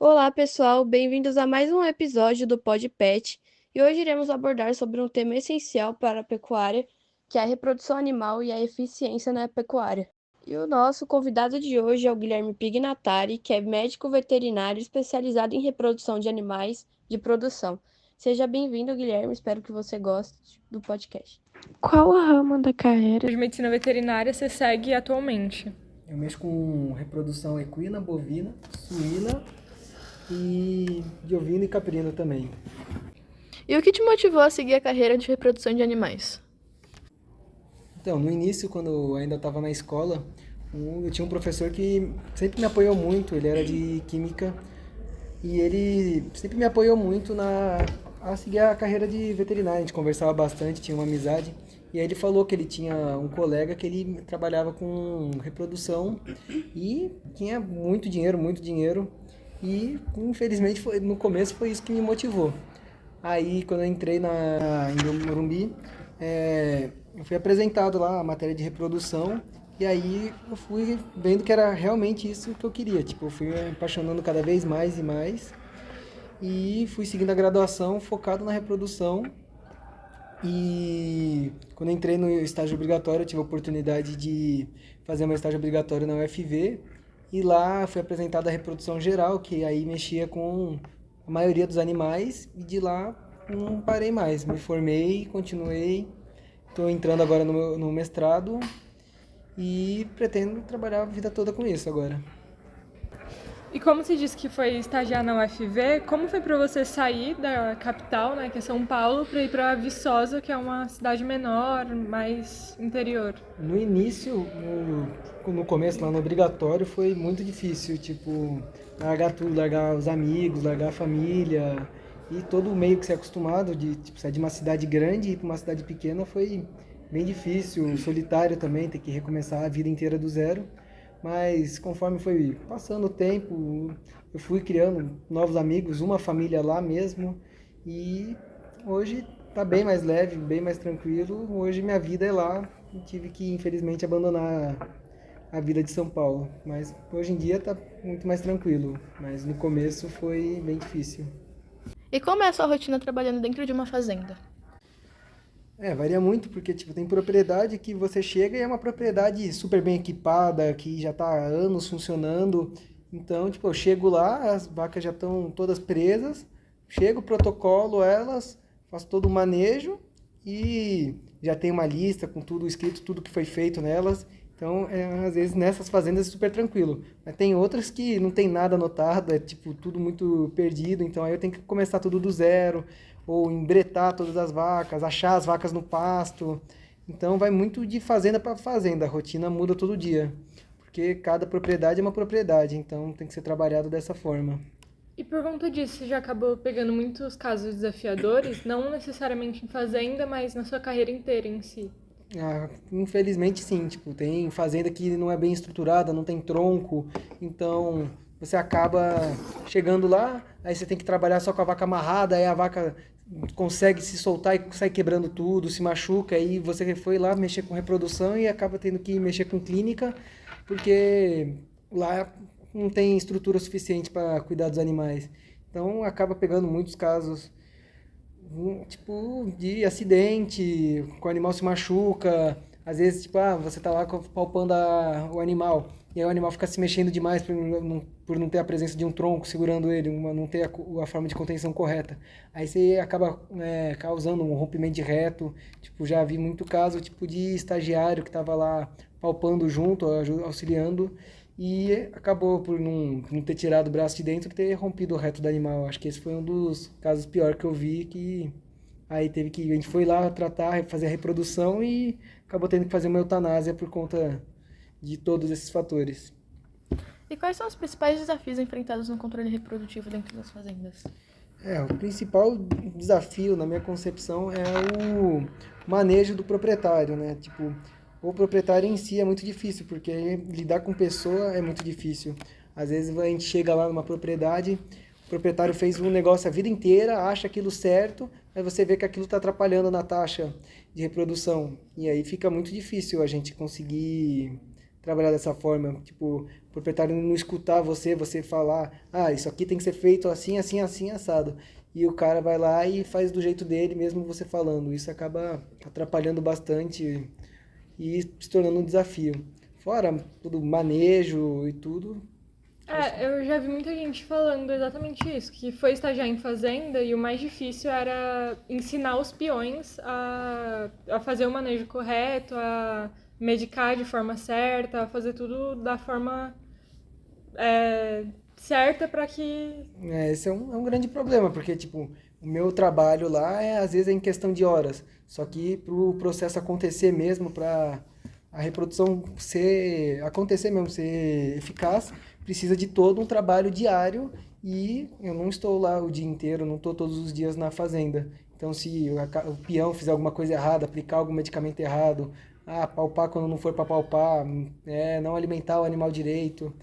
Olá, pessoal, bem-vindos a mais um episódio do Pod Pet. E hoje iremos abordar sobre um tema essencial para a pecuária, que é a reprodução animal e a eficiência na pecuária. E o nosso convidado de hoje é o Guilherme Pignatari, que é médico veterinário especializado em reprodução de animais de produção. Seja bem-vindo, Guilherme, espero que você goste do podcast. Qual o ramo da carreira? De medicina veterinária você segue atualmente? Eu mexo com reprodução equina, bovina, suína e de ovino e caprino também. E o que te motivou a seguir a carreira de reprodução de animais? Então, no início, quando eu ainda estava na escola, eu tinha um professor que sempre me apoiou muito, ele era de química e ele sempre me apoiou muito a seguir a carreira de veterinário. A gente conversava bastante, tinha uma amizade. E aí ele falou que ele tinha um colega que ele trabalhava com reprodução e tinha muito dinheiro, muito dinheiro. E infelizmente no começo foi isso que me motivou. Aí quando eu entrei em Morumbi, eu fui apresentado lá a matéria de reprodução e aí eu fui vendo que era realmente isso que eu queria. Tipo, eu fui me apaixonando cada vez mais e mais e fui seguindo a graduação focado na reprodução. E quando eu entrei no estágio obrigatório, eu tive a oportunidade de fazer meu estágio obrigatório na UFV. E lá fui apresentado a reprodução geral, que aí mexia com a maioria dos animais. E de lá não parei mais. Me formei, continuei. Estou entrando agora no mestrado e pretendo trabalhar a vida toda com isso agora. E como você disse que foi estagiar na UFV, como foi para você sair da capital, né, que é São Paulo, para ir para Viçosa, que é uma cidade menor, mais interior? No início, no começo, lá no obrigatório, foi muito difícil, tipo, largar tudo, largar os amigos, largar a família e todo o meio que você é acostumado, de tipo, sair de uma cidade grande e ir para uma cidade pequena foi bem difícil, solitário também, ter que recomeçar a vida inteira do zero. Mas conforme foi passando o tempo, eu fui criando novos amigos, uma família lá mesmo, e hoje tá bem mais leve, bem mais tranquilo. Hoje minha vida é lá. Eu tive que, infelizmente, abandonar a vida de São Paulo. Mas hoje em dia tá muito mais tranquilo. Mas no começo foi bem difícil. E como é a sua rotina trabalhando dentro de uma fazenda? Varia muito, porque tipo, tem propriedade que você chega e é uma propriedade super bem equipada, que já está há anos funcionando. Então, tipo, eu chego lá, as vacas já estão todas presas, chego, protocolo elas, faço todo o manejo e já tem uma lista com tudo escrito, tudo que foi feito nelas. Então, às vezes nessas fazendas é super tranquilo. Mas tem outras que não tem nada anotado, é tipo tudo muito perdido, então aí eu tenho que começar tudo do zero ou embretar todas as vacas, achar as vacas no pasto. Então vai muito de fazenda para fazenda, a rotina muda todo dia, porque cada propriedade é uma propriedade, então tem que ser trabalhado dessa forma. E por conta disso, você já acabou pegando muitos casos desafiadores, não necessariamente em fazenda, mas na sua carreira inteira em si? Infelizmente sim, tipo, tem fazenda que não é bem estruturada, não tem tronco, então você acaba chegando lá, aí você tem que trabalhar só com a vaca amarrada, aí a vaca consegue se soltar e sai quebrando tudo, se machuca, aí você foi lá mexer com reprodução e acaba tendo que mexer com clínica, porque lá não tem estrutura suficiente para cuidar dos animais. Então acaba pegando muitos casos tipo, de acidente, que o animal se machuca, às vezes, tipo, você tá lá palpando o animal, e aí o animal fica se mexendo demais por não ter a presença de um tronco segurando ele, não ter a forma de contenção correta. Aí você acaba causando um rompimento de reto, tipo, já vi muito caso, tipo, de estagiário que tava lá palpando junto, auxiliando, e acabou por não ter tirado o braço de dentro e ter rompido o reto do animal. Acho que esse foi um dos casos piores que eu vi, que aí a gente foi lá tratar, fazer a reprodução e acabou tendo que fazer uma eutanásia por conta de todos esses fatores. E quais são os principais desafios enfrentados no controle reprodutivo dentro das fazendas? O principal desafio, na minha concepção, é o manejo do proprietário, né? Tipo, o proprietário em si é muito difícil, porque lidar com pessoa é muito difícil. Às vezes a gente chega lá numa propriedade, o proprietário fez um negócio a vida inteira, acha aquilo certo, aí você vê que aquilo está atrapalhando na taxa de reprodução. E aí fica muito difícil a gente conseguir trabalhar dessa forma. Tipo, proprietário não escutar você falar, isso aqui tem que ser feito assim, assim, assim, assado. E o cara vai lá e faz do jeito dele, mesmo você falando. Isso acaba atrapalhando bastante e se tornando um desafio. Fora tudo manejo e tudo. Eu já vi muita gente falando exatamente isso, que foi estagiar em fazenda e o mais difícil era ensinar os peões a fazer o manejo correto, a medicar de forma certa, a fazer tudo da forma certa para que... Esse é um grande problema, porque, tipo, o meu trabalho lá, às vezes, é em questão de horas. Só que para o processo acontecer mesmo, para a reprodução acontecer mesmo, ser eficaz, precisa de todo um trabalho diário e eu não estou lá o dia inteiro, não estou todos os dias na fazenda. Então, se o peão fizer alguma coisa errada, aplicar algum medicamento errado, palpar quando não for para palpar, não alimentar o animal direito,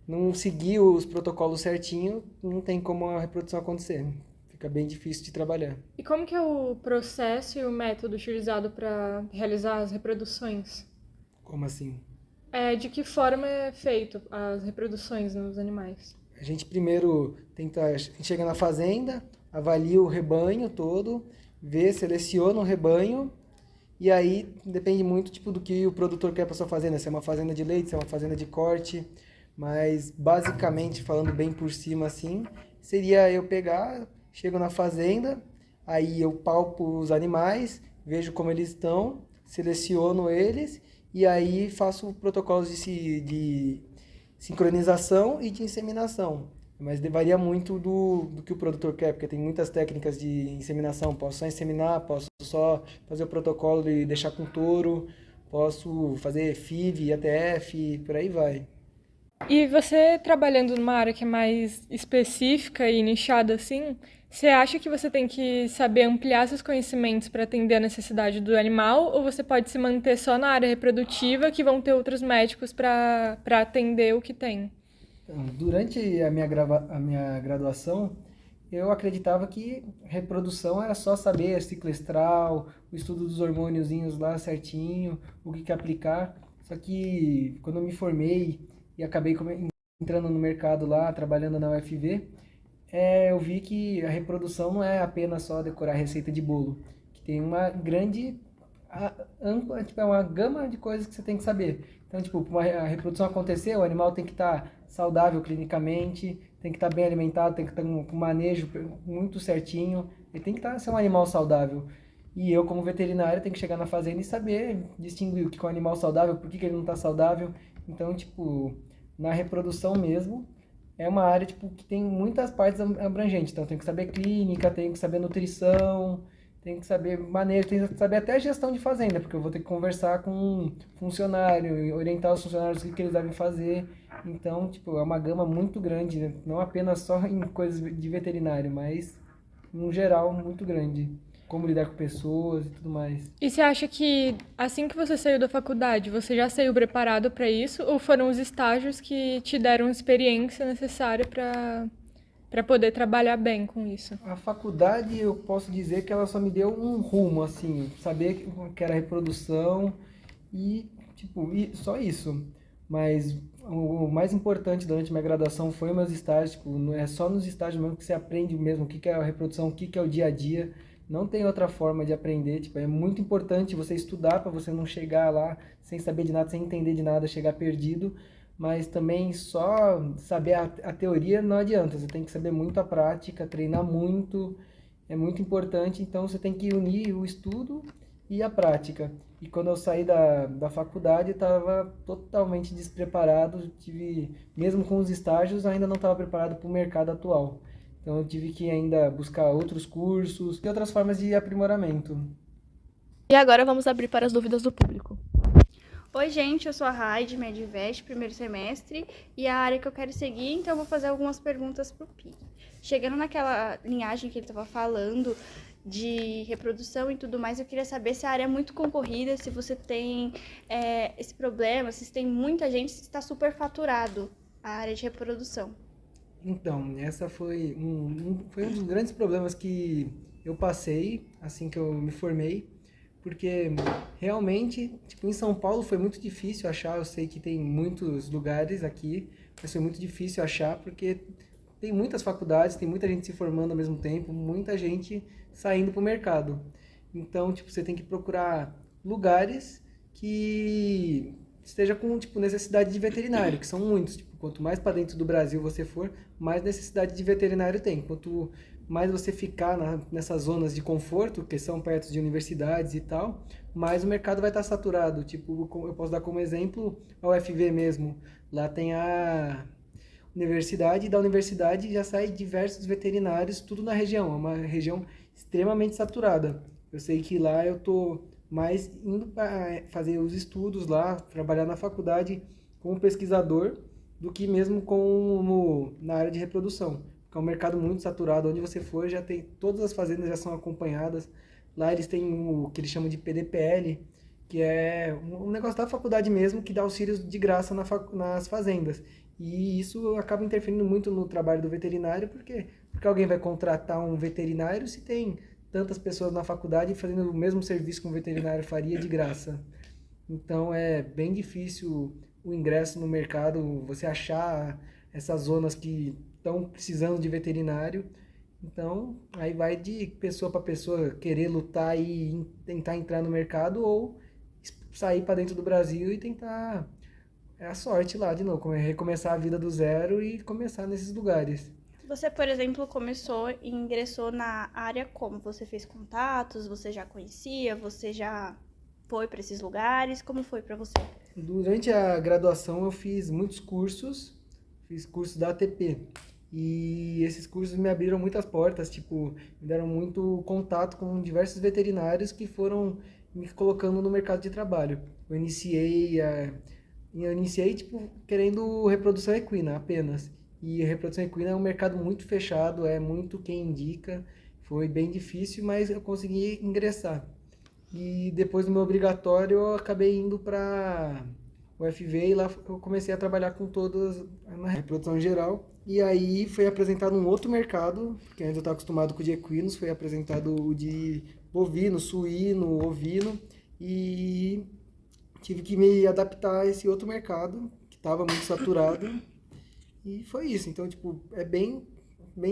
não seguir os protocolos certinho, não tem como a reprodução acontecer. Fica bem difícil de trabalhar. E como que é o processo e o método utilizado para realizar as reproduções? Como assim? De que forma é feito as reproduções nos animais? A gente primeiro a gente chega na fazenda, avalia o rebanho todo, seleciona o rebanho, e aí depende muito tipo, do que o produtor quer para sua fazenda, se é uma fazenda de leite, se é uma fazenda de corte, mas basicamente, falando bem por cima assim, seria eu chego na fazenda, aí eu palpo os animais, vejo como eles estão, seleciono eles, e aí faço protocolos de sincronização e de inseminação. Mas varia muito do que o produtor quer, porque tem muitas técnicas de inseminação. Posso só inseminar, posso só fazer o protocolo e deixar com touro, posso fazer FIV, ATF, por aí vai. E você trabalhando numa área que é mais específica e nichada assim, você acha que você tem que saber ampliar seus conhecimentos para atender a necessidade do animal, ou você pode se manter só na área reprodutiva, que vão ter outros médicos para atender o que tem? Então, durante a minha graduação, eu acreditava que reprodução era só saber ciclo estral, o estudo dos hormôniozinhos lá certinho, o que aplicar. Só que quando eu me formei e acabei entrando no mercado lá, trabalhando na UFV, eu vi que a reprodução não é apenas só decorar receita de bolo, que tem uma grande, ampla, tipo, é uma gama de coisas que você tem que saber. Então, tipo, para a reprodução acontecer, o animal tem que estar saudável clinicamente, tem que estar bem alimentado, tem que estar com manejo muito certinho, ele tem que ser um animal saudável. E eu, como veterinário, tenho que chegar na fazenda e saber distinguir o que é um animal saudável, por que ele não está saudável. Então, tipo, na reprodução mesmo, é uma área tipo, que tem muitas partes abrangentes. Então, tem que saber clínica, tem que saber nutrição, tem que saber manejo, tem que saber até gestão de fazenda, porque eu vou ter que conversar com um funcionário, orientar os funcionários o que eles devem fazer. Então, tipo, é uma gama muito grande, né? Não apenas só em coisas de veterinário, mas, no geral, muito grande. Como lidar com pessoas e tudo mais. E você acha que assim que você saiu da faculdade, você já saiu preparado para isso, ou foram os estágios que te deram a experiência necessária para poder trabalhar bem com isso? A faculdade, eu posso dizer que ela só me deu um rumo, assim, saber que era reprodução e, tipo, só isso. Mas o mais importante durante minha graduação foi meus estágios, tipo, não é só nos estágios mesmo que você aprende mesmo o que é a reprodução, o que é o dia a dia. Não tem outra forma de aprender, tipo, é muito importante você estudar para você não chegar lá sem saber de nada, sem entender de nada, chegar perdido, mas também só saber a teoria não adianta, você tem que saber muito a prática, treinar muito, é muito importante, então você tem que unir o estudo e a prática. E quando eu saí da faculdade, eu estava totalmente despreparado, mesmo com os estágios, ainda não estava preparado para o mercado atual. Então eu tive que ainda buscar outros cursos e outras formas de aprimoramento. E agora vamos abrir para as dúvidas do público. Oi, gente, eu sou a Raide, Medivest, primeiro semestre, e a área que eu quero seguir, então eu vou fazer algumas perguntas pro Pi. Chegando naquela linhagem que ele estava falando, de reprodução e tudo mais, eu queria saber se a área é muito concorrida, se você tem esse problema, se tem muita gente, se está superfaturado a área de reprodução. Então, essa foi um dos grandes problemas que eu passei assim que eu me formei, porque realmente, tipo, em São Paulo foi muito difícil achar, eu sei que tem muitos lugares aqui, mas foi muito difícil achar porque tem muitas faculdades, tem muita gente se formando ao mesmo tempo, muita gente saindo para o mercado. Então, tipo, você tem que procurar lugares que esteja com, tipo, necessidade de veterinário, que são muitos. Tipo, quanto mais para dentro do Brasil você for, mais necessidade de veterinário tem. Quanto mais você ficar nessas zonas de conforto, que são perto de universidades e tal, mais o mercado vai estar saturado. Tipo, eu posso dar como exemplo a UFV mesmo. Lá tem a universidade, e da universidade já sai diversos veterinários, tudo na região. É uma região extremamente saturada. Eu sei que lá eu tô mais indo para fazer os estudos lá, trabalhar na faculdade como pesquisador, do que mesmo como na área de reprodução. Porque é um mercado muito saturado, onde você for já tem, todas as fazendas já são acompanhadas. Lá eles têm o que eles chamam de PDPL, que é um negócio da faculdade mesmo, que dá auxílios de graça nas fazendas. E isso acaba interferindo muito no trabalho do veterinário, porque alguém vai contratar um veterinário se tem tantas pessoas na faculdade fazendo o mesmo serviço que um veterinário faria de graça. Então é bem difícil o ingresso no mercado, você achar essas zonas que estão precisando de veterinário. Então aí vai de pessoa para pessoa querer lutar e tentar entrar no mercado ou sair para dentro do Brasil e tentar a sorte lá de novo, recomeçar a vida do zero e começar nesses lugares. Você, por exemplo, começou e ingressou na área como? Você fez contatos, você já conhecia, você já foi para esses lugares? Como foi para você? Durante a graduação eu fiz muitos cursos, fiz cursos da ATP. E esses cursos me abriram muitas portas, tipo, me deram muito contato com diversos veterinários que foram me colocando no mercado de trabalho. Eu iniciei tipo, querendo reprodução equina apenas. E a reprodução equina é um mercado muito fechado, é muito quem indica. Foi bem difícil, mas eu consegui ingressar. E depois do meu obrigatório, eu acabei indo para o UFV e lá eu comecei a trabalhar com todas na reprodução geral. E aí foi apresentado um outro mercado, porque antes eu estava acostumado com o de equinos, foi apresentado o de bovino, suíno, ovino. E tive que me adaptar a esse outro mercado, que estava muito saturado. E foi isso. Então, tipo, é bem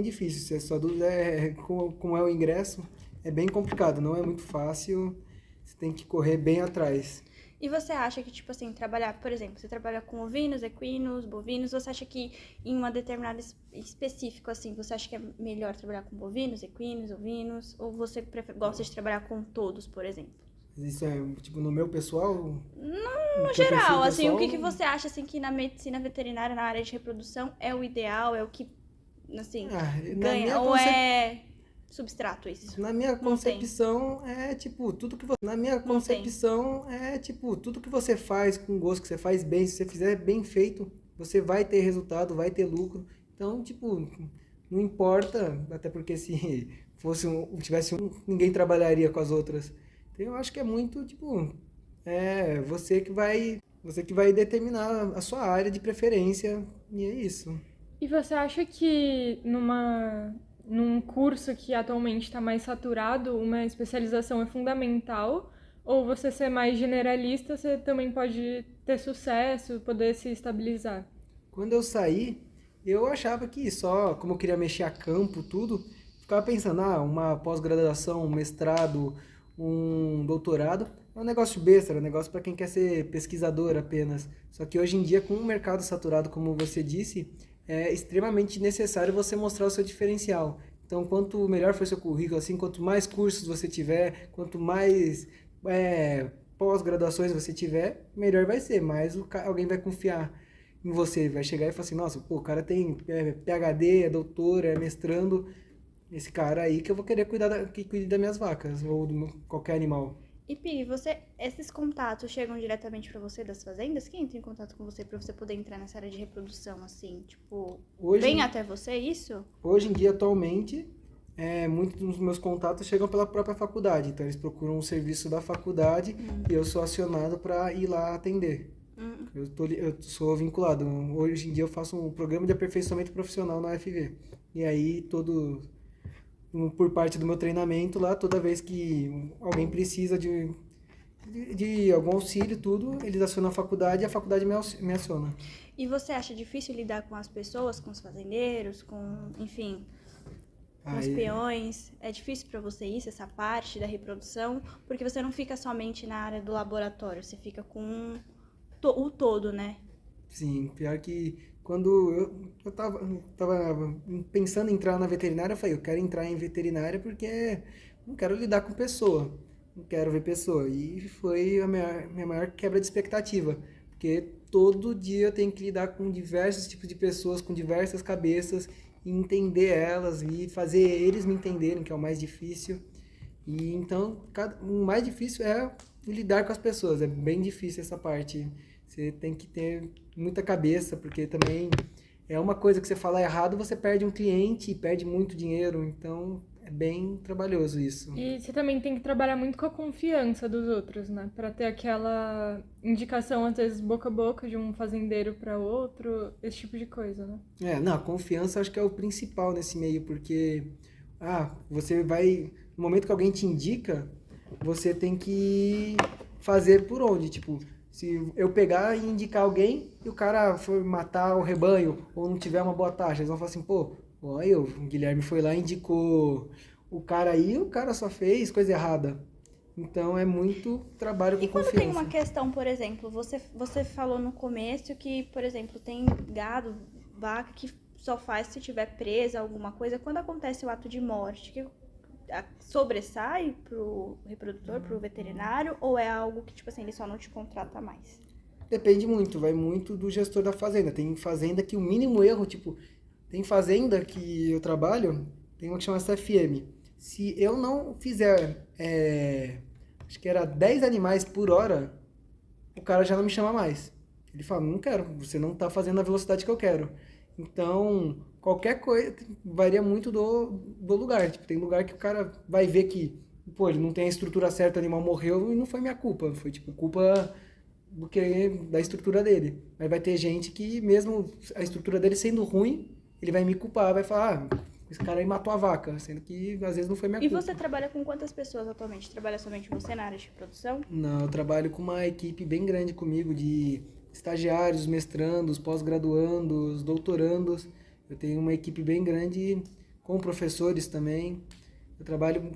difícil. Se a sua dúvida é como é o ingresso, é bem complicado, não é muito fácil. Você tem que correr bem atrás. E você acha que, tipo assim, trabalhar, por exemplo, você trabalha com ovinos, equinos, bovinos, você acha que em uma determinada específico, assim, você acha que é melhor trabalhar com bovinos, equinos, ovinos, ou você gosta de trabalhar com todos, por exemplo? Isso é, tipo, no meu pessoal? No geral, assim, o que você acha, assim, que na medicina veterinária, na área de reprodução, é o ideal, é o que, assim, ganha, ou é substrato isso? Na minha Não concepção é tipo tudo que você, na minha concepção é tipo tudo que você faz com gosto, que você faz bem, se você fizer bem feito, você vai ter resultado, vai ter lucro. Então, tipo, não importa, até porque se tivesse ninguém trabalharia com as outras. Então, eu acho que é muito tipo você que vai determinar a sua área de preferência e é isso. E você acha que num curso que atualmente está mais saturado, uma especialização é fundamental? Ou você ser mais generalista, você também pode ter sucesso, poder se estabilizar? Quando eu saí, eu achava que só, como eu queria mexer a campo, tudo, ficava pensando, uma pós-graduação, um mestrado, um doutorado, é um negócio besta, é um negócio para quem quer ser pesquisador apenas. Só que hoje em dia, com o mercado saturado, como você disse, é extremamente necessário você mostrar o seu diferencial. Então, quanto melhor for seu currículo, assim, quanto mais cursos você tiver, quanto mais pós-graduações você tiver, melhor vai ser. Mais alguém vai confiar em você, vai chegar e falar assim, nossa, pô, o cara tem PhD, é doutor, é mestrando, esse cara aí que eu vou querer que cuide das minhas vacas ou de qualquer animal. E Pi, esses contatos chegam diretamente pra você das fazendas? Quem entra em contato com você pra você poder entrar nessa área de reprodução, assim? Tipo, vem até você isso? Hoje em dia, atualmente, muitos dos meus contatos chegam pela própria faculdade. Então, eles procuram um serviço da faculdade e eu sou acionado para ir lá atender. Eu sou vinculado. Hoje em dia, eu faço um programa de aperfeiçoamento profissional na UFV. E aí, por parte do meu treinamento lá, toda vez que alguém precisa de algum auxílio, tudo, eles acionam a faculdade e a faculdade me aciona. E você acha difícil lidar com as pessoas, com os fazendeiros, enfim, com os peões? É difícil para você isso, essa parte da reprodução? Porque você não fica somente na área do laboratório, você fica com o todo, né? Sim, pior que quando eu tava pensando em entrar na veterinária, eu falei, eu quero entrar em veterinária porque não quero lidar com pessoa, não quero ver pessoa. E foi a minha maior quebra de expectativa, porque todo dia eu tenho que lidar com diversos tipos de pessoas, com diversas cabeças, e entender elas e fazer eles me entenderem, que é o mais difícil. E então, o mais difícil é lidar com as pessoas, é bem difícil essa parte. Você tem que ter muita cabeça, porque também é uma coisa que você falar errado, você perde um cliente e perde muito dinheiro, então é bem trabalhoso isso. E você também tem que trabalhar muito com a confiança dos outros, né? Para ter aquela indicação, às vezes, boca a boca, de um fazendeiro para outro, esse tipo de coisa, né? Não, a confiança acho que é o principal nesse meio, porque você vai, no momento que alguém te indica, você tem que fazer por onde, tipo, se eu pegar e indicar alguém e o cara for matar o rebanho ou não tiver uma boa taxa, eles vão falar assim, pô, olha, o Guilherme foi lá e indicou o cara aí, o cara só fez coisa errada. Então é muito trabalho com confiança. E quando tem uma questão, por exemplo, você falou no começo que, por exemplo, tem gado, vaca que só faz se tiver presa alguma coisa. Quando acontece o ato de morte, que sobressai pro reprodutor, pro veterinário, ou é algo que, tipo assim, ele só não te contrata mais? Depende muito, vai muito do gestor da fazenda. Tem fazenda que o mínimo erro, tipo, tem fazenda que eu trabalho, tem uma que chama CFM. Se eu não fizer, acho que era 10 animais por hora, o cara já não me chama mais. Ele fala, não quero, você não tá fazendo a velocidade que eu quero. Então, qualquer coisa varia muito do lugar. Tipo, tem lugar que o cara vai ver que, pô, ele não tem a estrutura certa, o animal morreu e não foi minha culpa. Foi, tipo, culpa da estrutura dele. Mas vai ter gente que, mesmo a estrutura dele sendo ruim, ele vai me culpar, vai falar, esse cara aí matou a vaca, sendo que às vezes não foi minha culpa. E você trabalha com quantas pessoas atualmente? Trabalha somente você na área de produção? Não, eu trabalho com uma equipe bem grande comigo de estagiários, mestrandos, pós-graduandos, doutorandos. Eu tenho uma equipe bem grande com professores também. Eu trabalho,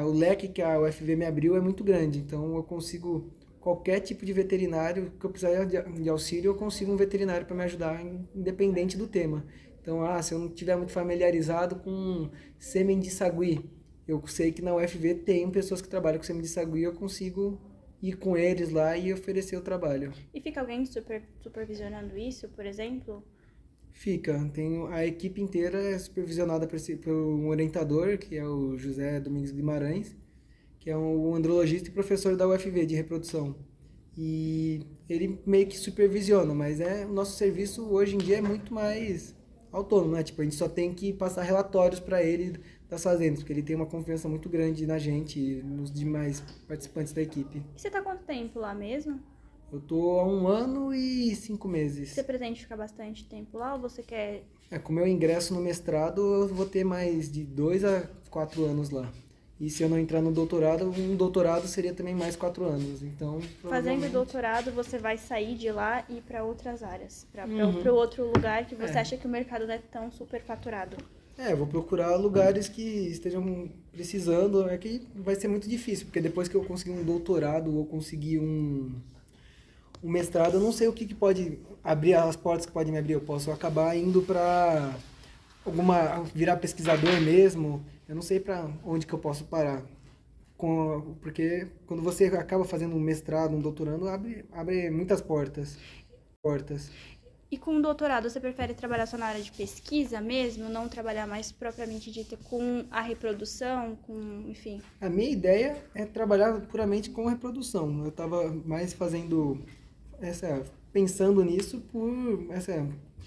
o leque que a UFV me abriu é muito grande, então eu consigo qualquer tipo de veterinário que eu precisar de auxílio, eu consigo um veterinário para me ajudar, independente do tema. Então, se eu não estiver muito familiarizado com sêmen de sagui, eu sei que na UFV tem pessoas que trabalham com sêmen de sagui, eu consigo ir com eles lá e oferecer o trabalho. E fica alguém supervisionando isso, por exemplo? Fica. A equipe inteira é supervisionada por um orientador, que é o José Domingos Guimarães, que é um andrologista e professor da UFV de reprodução. E ele meio que supervisiona, mas o nosso serviço hoje em dia é muito mais autônomo, né? Tipo, a gente só tem que passar relatórios para ele das fazendas, porque ele tem uma confiança muito grande na gente e nos demais participantes da equipe. E você tá há quanto tempo lá mesmo? Eu tô há 1 ano e 5 meses. Você pretende ficar bastante tempo lá ou você quer... Com o meu ingresso no mestrado, eu vou ter mais de 2 a 4 anos lá. E se eu não entrar no doutorado, um doutorado seria também mais 4 anos. Então, fazendo doutorado, você vai sair de lá e ir para outras áreas, para outro lugar que você acha que o mercado não é tão superfaturado. Eu vou procurar lugares que estejam precisando. É que vai ser muito difícil, porque depois que eu conseguir um doutorado ou conseguir um mestrado, eu não sei o que pode abrir, as portas que podem me abrir. Eu posso acabar indo para virar pesquisador mesmo. Eu não sei para onde que eu posso parar. Porque quando você acaba fazendo um mestrado, um doutorando, abre muitas portas. E com o doutorado, você prefere trabalhar só na área de pesquisa mesmo? Não trabalhar mais propriamente dita com a reprodução, enfim? A minha ideia é trabalhar puramente com reprodução. Eu estava mais pensando nisso por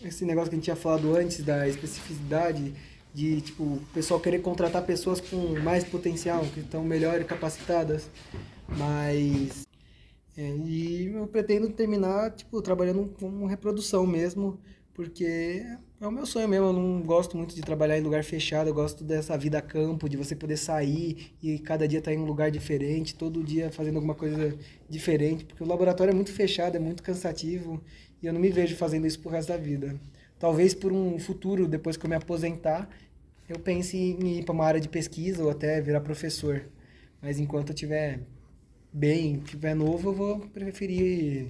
esse negócio que a gente tinha falado antes, da especificidade, de tipo, o pessoal querer contratar pessoas com mais potencial, que estão melhor capacitadas. Mas e eu pretendo terminar, tipo, trabalhando com reprodução mesmo, porque É o meu sonho mesmo, eu não gosto muito de trabalhar em lugar fechado, eu gosto dessa vida a campo, de você poder sair e cada dia estar em um lugar diferente, todo dia fazendo alguma coisa diferente, porque o laboratório é muito fechado, é muito cansativo e eu não me vejo fazendo isso pro resto da vida. Talvez por um futuro, depois que eu me aposentar, eu pense em ir para uma área de pesquisa ou até virar professor. Mas enquanto eu estiver bem, estiver novo, eu vou preferir.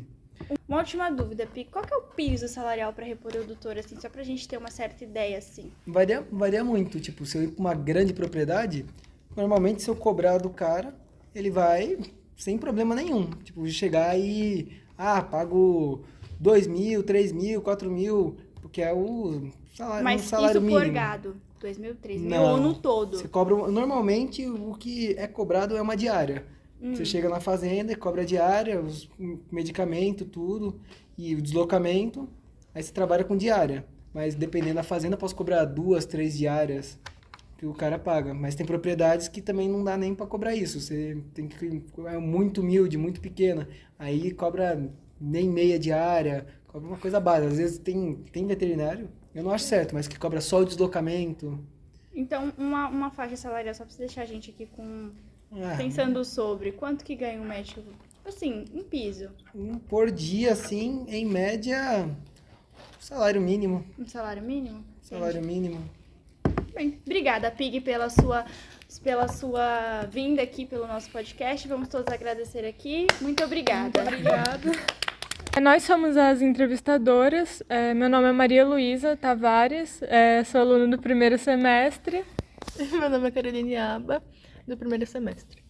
Uma última dúvida, Pi. Qual que é o piso salarial para reprodutor, assim, só pra gente ter uma certa ideia, assim? Varia muito. Tipo, se eu ir para uma grande propriedade, normalmente se eu cobrar do cara, ele vai sem problema nenhum. Tipo, chegar e, pago 2.000, 3.000, 4.000, porque é o salário, Mas um salário isso mínimo. por gado, 2.000, 3.000 Não, ou no todo? você cobra, normalmente o que é cobrado é uma diária. Você chega na fazenda e cobra a diária, os medicamentos, tudo, e o deslocamento, aí você trabalha com diária. Mas dependendo da fazenda, eu posso cobrar 2, 3 diárias que o cara paga. Mas tem propriedades que também não dá nem para cobrar isso. Você tem que é muito humilde, muito pequena. Aí cobra nem meia diária, cobra uma coisa básica. Às vezes tem veterinário, eu não acho certo, mas que cobra só o deslocamento. Então, uma faixa salarial, só pra você deixar a gente aqui com... Ah, Pensando sobre quanto que ganha um médico, assim, em piso, por dia, assim, em média, salário mínimo. um salário mínimo? Salário mínimo. Bem, obrigada, Pig, pela sua vinda aqui pelo nosso podcast. Vamos todos agradecer aqui. Muito obrigada. Obrigada. Nós somos as entrevistadoras. Meu nome é Maria Luísa Tavares, sou aluna do primeiro semestre. Meu nome é Caroline Aba, do primeiro semestre.